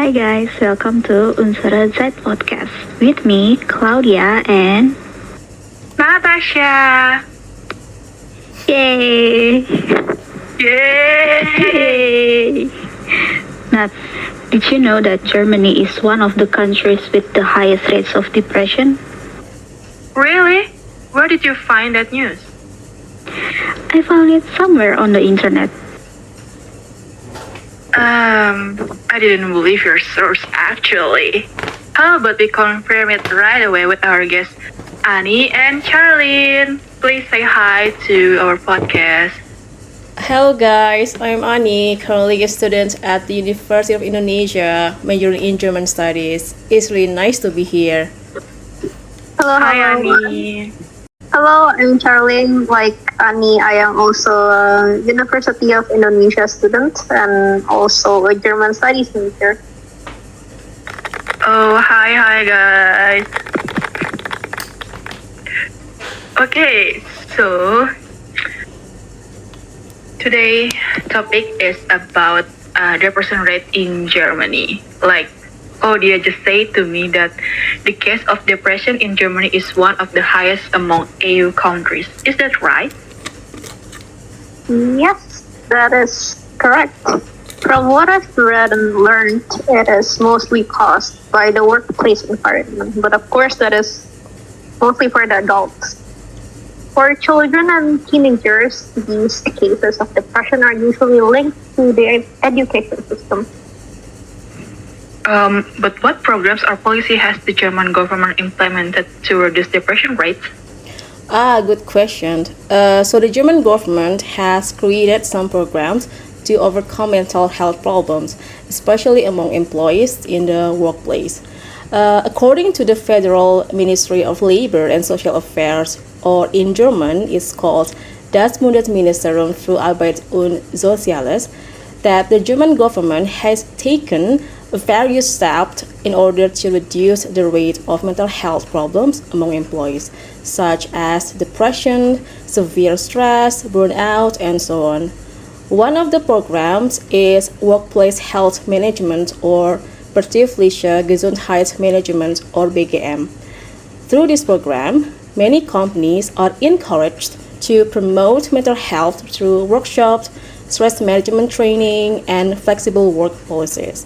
Hi guys, welcome to Unsere Zeit podcast with me, Claudia, and Natasha! yay! Yay! Yay! Nat, did you know that Germany is one of the countries with the highest rates of depression? Really? Where did you find that news? I found it somewhere on the internet. I didn't believe your source actually. How about we confirm it right away with our guests, Annie and Charlene? Please say hi to our podcast. Hello guys, I'm Ani, currently a student at the University of Indonesia, majoring in German Studies. It's really nice to be here. Hello, Hi, hello. Annie. Hello, I'm Charlene. Like Ani, I am also a University of Indonesia student and also a German studies major. Oh, hi guys. Okay, so today topic is about depression rate in Germany. Like Claudia just said to me that the case of depression in Germany is one of the highest among EU countries. Is that right? Yes, that is correct. From what I've read and learned, it is mostly caused by the workplace environment. But of course, that is mostly for the adults. For children and teenagers, these cases of depression are usually linked to the education system. But what programs or policy has the German government implemented to reduce depression rates? Good question. So the German government has created some programs to overcome mental health problems, especially among employees in the workplace. According to the Federal Ministry of Labor and Social Affairs, or in German, it's called Das Bundesministerium für Arbeit und Soziales, that the German government has taken various steps in order to reduce the rate of mental health problems among employees, such as depression, severe stress, burnout, and so on. One of the programs is Workplace Health Management or Betriebliche Gesundheitsmanagement or BGM. Through this program, many companies are encouraged to promote mental health through workshops, stress management training, and flexible work policies.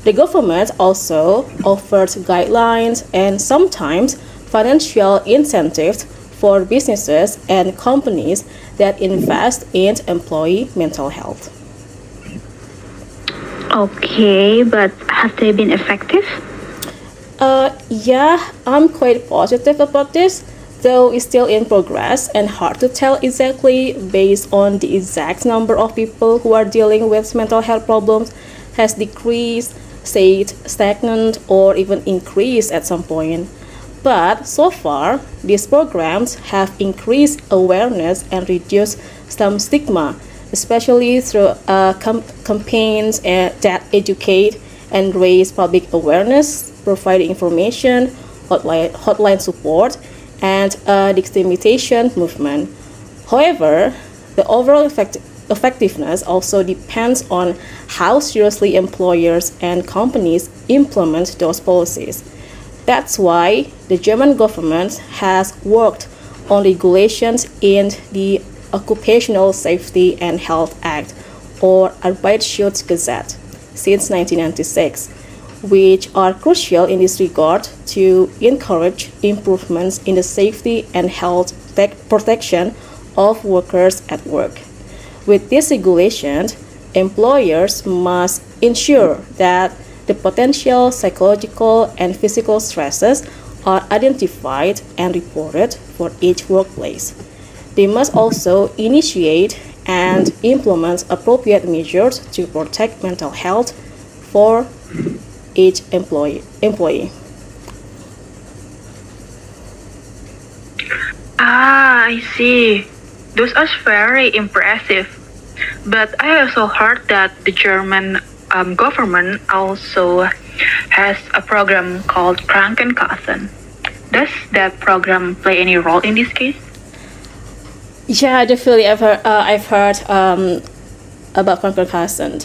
The government also offers guidelines and sometimes financial incentives for businesses and companies that invest in employee mental health. Okay, but have they been effective? Yeah, I'm quite positive about this, though it's still in progress and hard to tell exactly based on the exact number of people who are dealing with mental health problems has decreased, stayed stagnant, or even increased at some point. But so far, these programs have increased awareness and reduced some stigma, especially through campaigns that educate and raise public awareness, providing information, hotline support, and discrimination movement. However, the overall effectiveness also depends on how seriously employers and companies implement those policies. That's why the German government has worked on regulations in the Occupational Safety and Health Act, or Arbeitsschutzgesetz, since 1996, which are crucial in this regard to encourage improvements in the safety and health protection of workers at work. With these regulations, employers must ensure that the potential psychological and physical stresses are identified and reported for each workplace. They must also initiate and implement appropriate measures to protect mental health for each employee. I see. Those are very impressive. But I also heard that the German government also has a program called Krankenkassen. Does that program play any role in this case? Yeah, definitely. I've heard about Krankenkassen.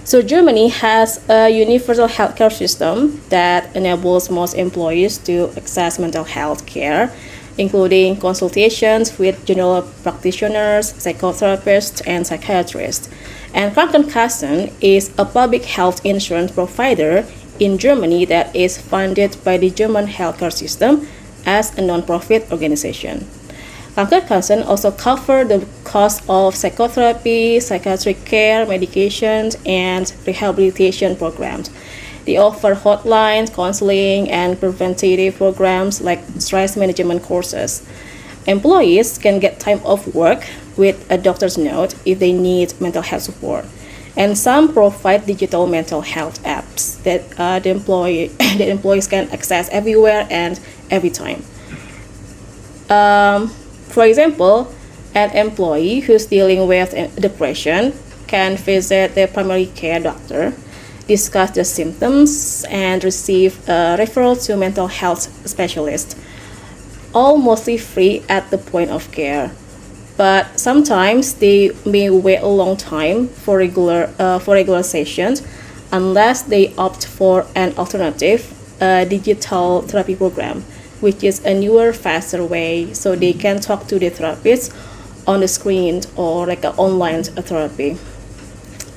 So Germany has a universal healthcare system that enables most employees to access mental health care, including consultations with general practitioners, psychotherapists, and psychiatrists. And Krankenkassen is a public health insurance provider in Germany that is funded by the German healthcare system as a non-profit organization. Krankenkassen also cover the cost of psychotherapy, psychiatric care, medications, and rehabilitation programs. They offer hotlines, counseling, and preventative programs like stress management courses. Employees can get time off work with a doctor's note if they need mental health support. And some provide digital mental health apps that the employees can access everywhere and every time. For example, an employee who's dealing with depression can visit their primary care doctor, discuss the symptoms, and receive a referral to mental health specialist, all mostly free at the point of care. But sometimes they may wait a long time for regular sessions unless they opt for an alternative, digital therapy program, which is a newer, faster way so they can talk to the therapist on the screen or like an online therapy.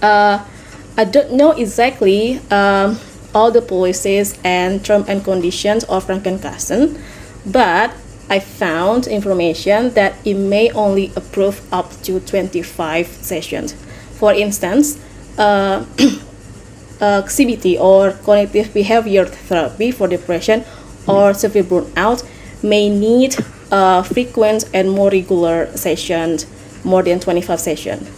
I don't know exactly all the policies and terms and conditions of Krankenkassen, but I found information that it may only approve up to 25 sessions. For instance, CBT or cognitive behavior therapy for depression or severe burnout may need frequent and more regular sessions, more than 25 sessions.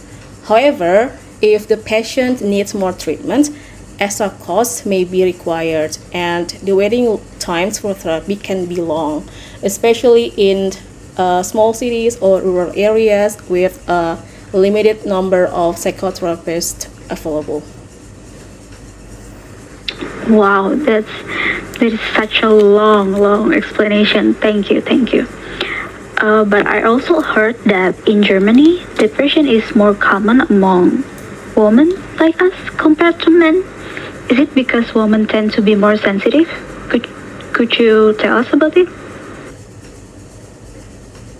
However, if the patient needs more treatment, extra costs may be required, and the waiting times for therapy can be long, especially in small cities or rural areas with a limited number of psychotherapists available. Wow, that is such a long explanation. Thank you. But I also heard that in Germany, depression is more common among women like us compared to men. Is it because women tend to be more sensitive? Could you tell us about it?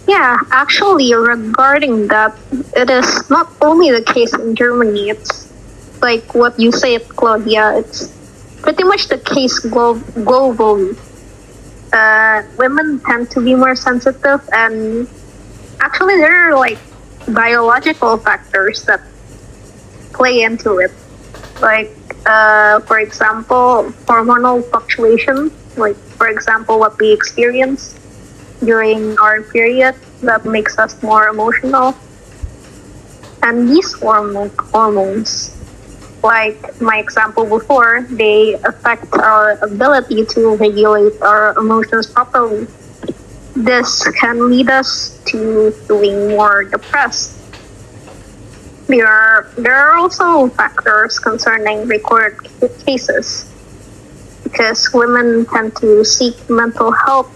Yeah, actually, regarding that, it is not only the case in Germany. It's like what you said, Claudia. It's pretty much the case globally. Women tend to be more sensitive, and actually, there are like biological factors that play into it. Like, for example, hormonal fluctuation. Like, for example, what we experience during our period that makes us more emotional. And these hormones, like my example before, they affect our ability to regulate our emotions properly. This can lead us to feeling more depressed. There are also factors concerning recorded cases, because women tend to seek mental health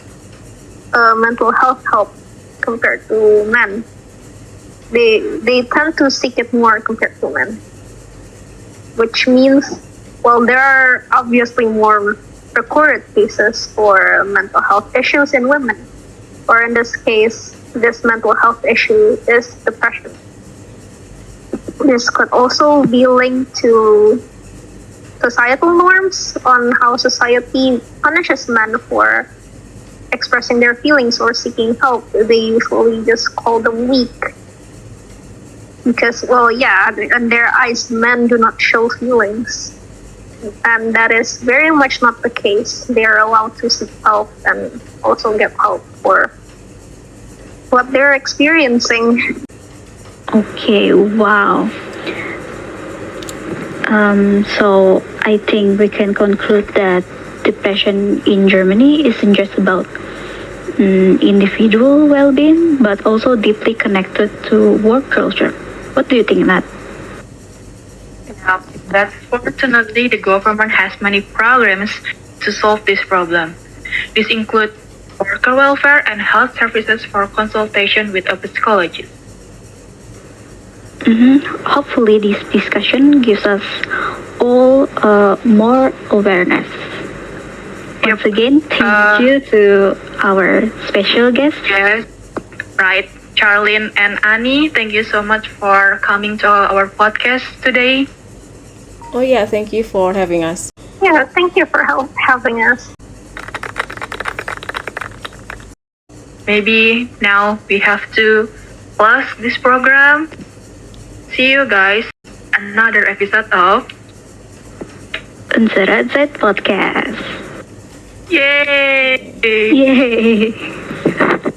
help compared to men. They tend to seek it more compared to men, which means, well, there are obviously more recorded cases for mental health issues in women, or in this case, this mental health issue is depression. This could also be linked to societal norms on how society punishes men for expressing their feelings or seeking help. They usually just call them weak. Because, well, yeah, in their eyes, men do not show feelings. And that is very much not the case. They are allowed to seek help and also get help for what they're experiencing. Okay, wow. So I think we can conclude that depression in Germany isn't just about individual well-being, but also deeply connected to work culture. What do you think, Nat? Yeah, that fortunately the government has many programs to solve this problem. These include worker welfare and health services for consultation with a psychologist. Hopefully, this discussion gives us all more awareness. Once again, thank you to our special guest. Yes, right. Charlene and Annie, thank you so much for coming to our podcast today. Oh yeah, thank you for having us. Yeah, thank you for having us. Maybe now we have to close this program. See you guys another episode of Unsere Zeit podcast. Yay! Yay!